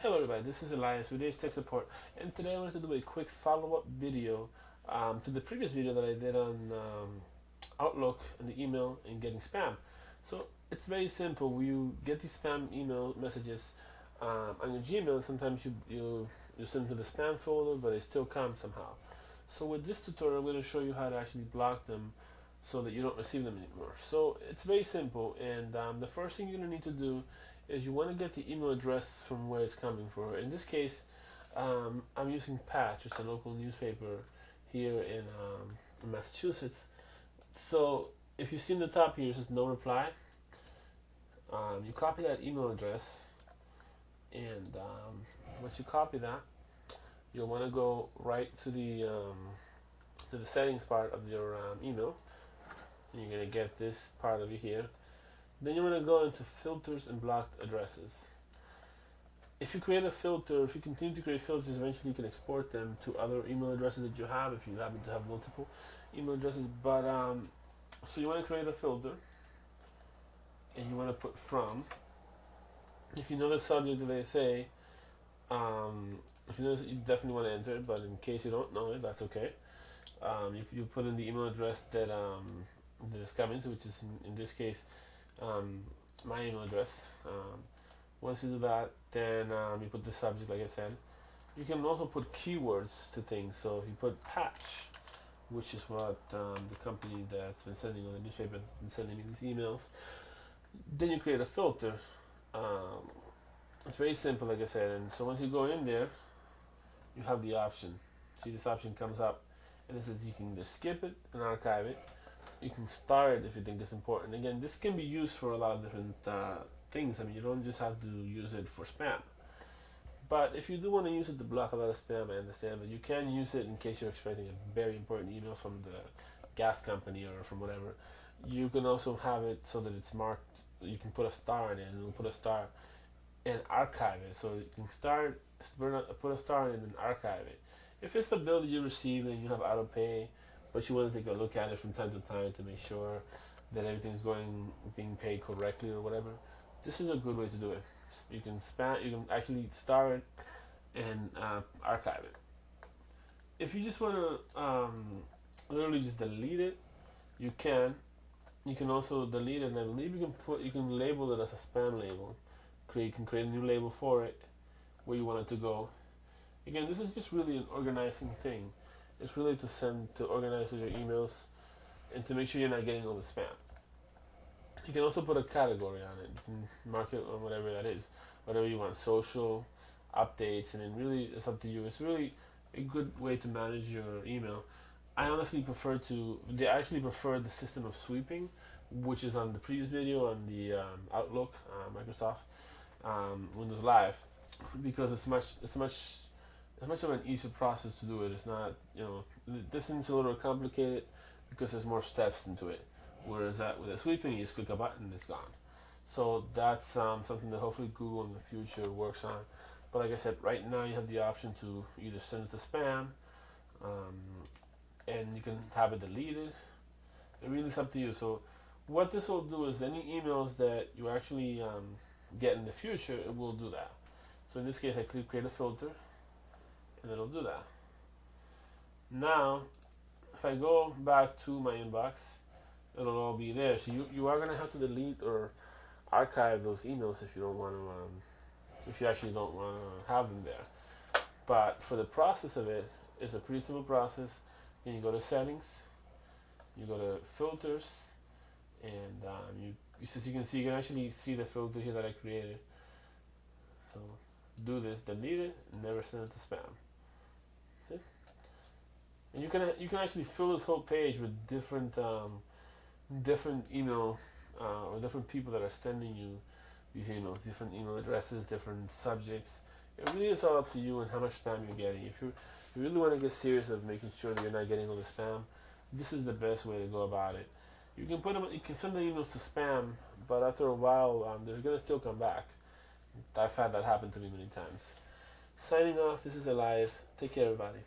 Hello everybody, this is Elias with Age Tech Support, and today I wanted to do a quick follow-up video to the previous video that I did on Outlook and the email and getting spam. So it's very simple. You get these spam email messages on your Gmail. Sometimes you send them to the spam folder, but they still come somehow. So with this tutorial, I'm going to show you how to actually block them so that you don't receive them anymore. So it's very simple, and the first thing you're going to need to do is you want to get the email address from where it's coming from. In this case, I'm using Patch, it's a local newspaper here in Massachusetts. So if you see in the top here, it says no reply. You copy that email address, and once you copy that, you'll want to go right to the settings part of your email, and you're going to get this part over here. Then you want to go into filters and blocked addresses. If you create a filter, if you continue to create filters, eventually you can export them to other email addresses that you have if you happen to have multiple email addresses. But so you want to create a filter, and you want to put from. If you know the subject that they say, if you know this, you definitely want to enter it, but in case you don't know it, that's okay. You put in the email address that is coming to, which is in this case my email address. Once you do that, then you put the subject, like I said. You can also put keywords to things. So if you put Patch, which is what the company that's been sending, or the newspaper that's been sending me these emails, then you create a filter. It's very simple, like I said. And so once you go in there, you have the option. See, this option comes up, and it says you can either skip it and archive it. You can star it if you think it's important. Again, this can be used for a lot of different things. I mean, you don't just have to use it for spam. But if you do want to use it to block a lot of spam, I understand. But you can use it in case you're expecting a very important email from the gas company or from whatever. You can also have it so that it's marked. You can put a star in it, and it'll put a star and archive it. So you can put a star in it and archive it. If it's a bill that you receive and you have auto pay, but you want to take a look at it from time to time to make sure that everything's being paid correctly or whatever, this is a good way to do it. You can actually star it and archive it. If you just want to literally just delete it, you can. You can also delete it, and I believe you can label it as a spam label. You can create a new label for it where you want it to go. Again, this is just really an organizing thing. It's really to organize your emails and to make sure you're not getting all the spam. You can also put a category on it. You can mark it on whatever that is, whatever you want, social, updates. I mean, really, it's up to you. It's really a good way to manage your email. I honestly they actually prefer the system of sweeping, which is on the previous video on the Outlook, Microsoft Windows Live, because it's much of an easier process to do it. It's not, this seems a little complicated because there's more steps into it. Whereas with the sweeping, you just click a button and it's gone. So that's something that hopefully Google in the future works on. But like I said, right now you have the option to either send it to spam, and you can have it deleted. It really is up to you. So what this will do is any emails that you actually get in the future, it will do that. So in this case, I click create a filter, and it'll do that. Now, if I go back to my inbox, it'll all be there. So you are gonna have to delete or archive those emails if you don't want to, if you actually don't want to have them there. But for the process of it, it's a pretty simple process. And you go to settings, you go to filters, and as you can see, you can actually see the filter here that I created. So do this, delete it, never send it to spam. See? And you can actually fill this whole page with different email or different people that are sending you these emails, different email addresses, different subjects. It really is all up to you and how much spam you're getting. If you really want to get serious of making sure that you're not getting all the spam, this is the best way to go about it. You can send the emails to spam, but after a while, they're gonna still come back. I've had that happen to me many times. Signing off. This is Elias. Take care, everybody.